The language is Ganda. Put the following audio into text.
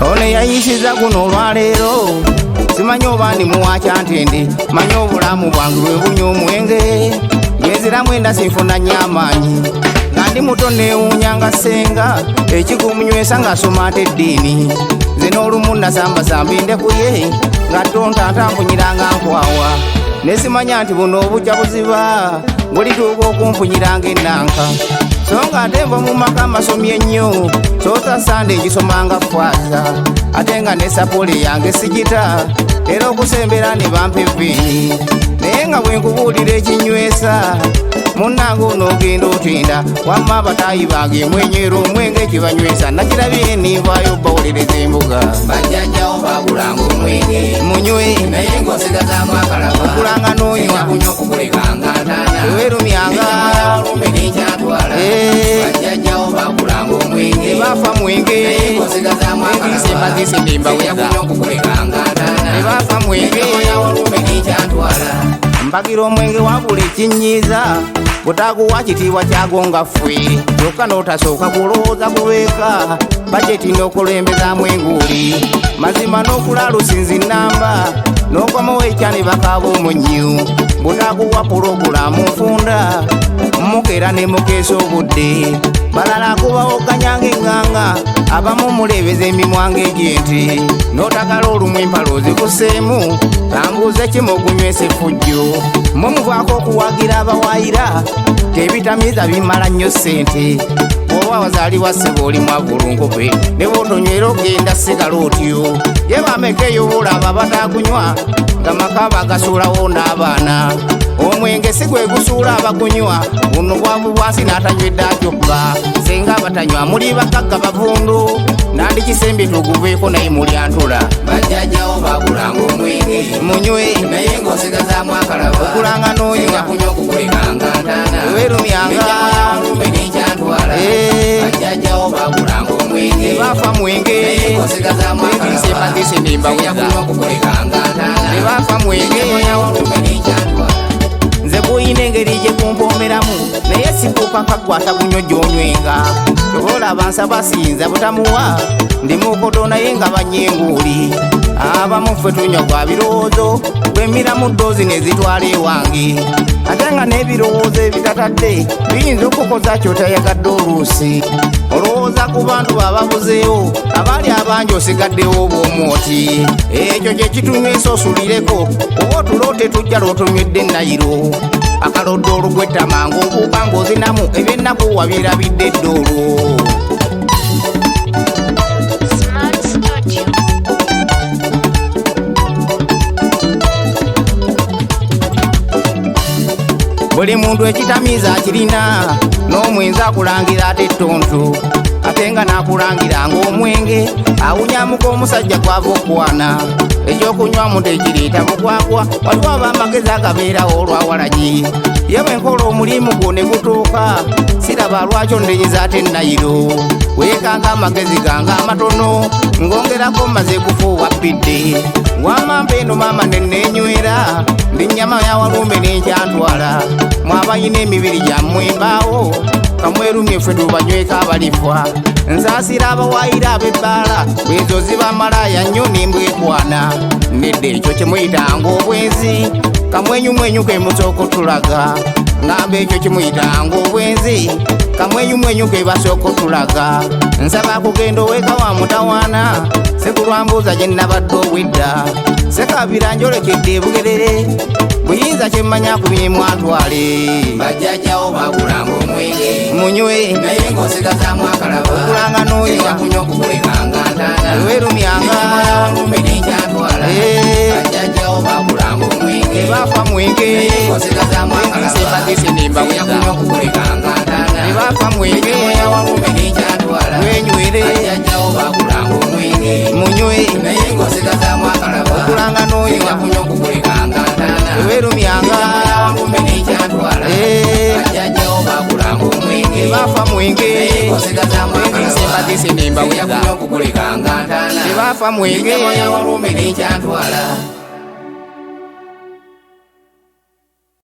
Ono yayisiza guno olwaleero simanyi oba ndi muwakya ntende manyi obulamu bwange bwe bunywa omwenge yeziramu enda sinfuna nnyo amaanyi nga ndi muto neewuunya nga ssenga ekigumunywesa ng'asoma ate eddiini nze n'olumu nasambasamba endekuye nga tonta mpunyiranga nkwawa nesimanya nti buno obujja buziba bulituuka okumpunyiranga ennanka so nga ate nva mu maka amasomye ennyo soosa sande ngisomanga faaza ate nga ne sapole yange sigita era okusembera ne bampa evviini naye nga bwe nkubuulira ekinywesa munnange onoogenda otinda wamma abataayi bange mwenyera omwenge ekibanywesa nakirabye ninvaayo bawulereza embuga bajjajjawo bagulanga omwenge munywe naye ng'osigazaamu akalaba okulanga n'onywa kunywa okukulekanga ntaana teweerumyanga olume n'enkyatwala bajjajjawo bagulanga omwenge tebaafa mwenge ng'osigazaamu embazise ndembaweza kunywa okukulekanga ntaana tebaafa mwenge olume n'enkyatwala mbagira omwenge wabula ekinyiiza butaguwa kitiibwa kyagonga ffe kyokka n'otasooka kulowooza kubeeka bajeti n'okulembezaamu enguuli mazima n'okulaalusinzi nnamba n'okomawo ekyane bakaaba omunyu butaguwa pulogulaamu nfunda mukera ne mukeesa obudde balala akubawo kanyanga eŋŋanga abamu mulebeza emimwanga egyenti n'otagala olumu empalo zikuseemu tambuuze kimu ogunywesa effujjo mwe muvaako okuwagira abawaayira tebitamiiza bimala nnyo ssente oba wazaalibwa ssebe oli mwavulunkupe ne bw'otonywera ogenda sigala otyo ye bamekeeyo boolaba batagunywa nga maka bagasuulawo n'abaana omwenge si gwe gusuula abagunywa buno bwavu bwasi n'atanywedde akyokka senga abatanywa muli bakagga bavundu nandikisembye tuguveeko naye muli antula bajjajjawo bagulanga omwenge munywe naye ng'osigazaamu akalaba okulanga n'onywa kunywa okukulekanga ntaana teweerumyanga olume n'enkyatwala bajjajjawo bagulanga omwenge tebaafa mwenge ng'osigazaamu akalaba embazise ndembaweza kunywa okukulekanga ntaana tebaafa mwenge olume n'enkyatwala nze guyina engeri gye kumpoomeramu naye sikuuka nkakwata gunywa gy'onywenga tobaolaba nsaba siyinza butamuwa ndi mukoto naye nga banyenguuli abamu ffe tunywa gwa birowoozo gwemira mu ddoozi ne zitwala ewange ate nga n'ebirowoozo ebitatadde biyinza okukoza kyotayagadde oluusi olowooza ku bantu bababuzeewo abaali abangi osigaddewo obw'omwoti ekyo kye kitunywesa osulireko oba otulo tetujja lw'otunywedde nayiro akalodde olugwetamanga okuuka ng'ozinamu eby'ennaku wabirabidde eddoolo buli muntu ekitamiiza akirina n'omwenzi akulangira ate ettonto ate nga n'akulangiranga omwenge awunyamuka omusajja gwava okwana ekyokunywamu tekireeta bukwakwa waliwo ab'amagezi agabeerawo olwawalagi ye bwe nkola omulimu gwo ne gutuuka siraba lwakyo ndenyeza ate nayiro weekanga amagezi gange amatono ngongerako maze kufuuwa bbidde wamampa eno maama neneenywera ndi nnyama ya walumbe n'enkyantwala mwabayina emibiri gyammwe embaawo kamwerumye ffe tubanyweka abalifwa nsaasira abawaayira ab'ebbaala bwezo ziba malaaya nnyo nembwekwana nedde ekyo kimuyitanga obwenzi kamwenyumwenyu ke musooka otulaga ngamba ekyo kimuyitanga obwenzi kamwenyumwenyu ke basooka otulaga nsaba kugenda oweka wa mutawaana sekulwambuuza gye nnabadde obwedda sekabira njolekedde ebugerere buyinza kyemmanya ku byemwatwale bajjajjawo bagulanga omwenge munywe naye ng'osigazaamu akalaba okulanga n'onywa kunywa okukulekanga ntaana teweerumyanga olume n'enkyatwala bajjajjawo bagulanga omwenge tebaafa mwenge ng'osigazaamu akalaba embazise ndembaweza kunywa okukulekanga ntaana tebaafa mwenge olume n'enkyatwala mwenywere bajjajjawo bagulanga omwenge munywe naye ng'osigazaamu akalaba okulanga n'onywa kunywa okukulekanga ntaana teweerumyanga olume n'enkyatwala bajjajjawo bagulanga omwenge tebaafa mwenge ng'osigazaamu akalaba embazise ndembaweza kunywa okukulekanga ntaana tebaafa mwenge olume n'enkyatwala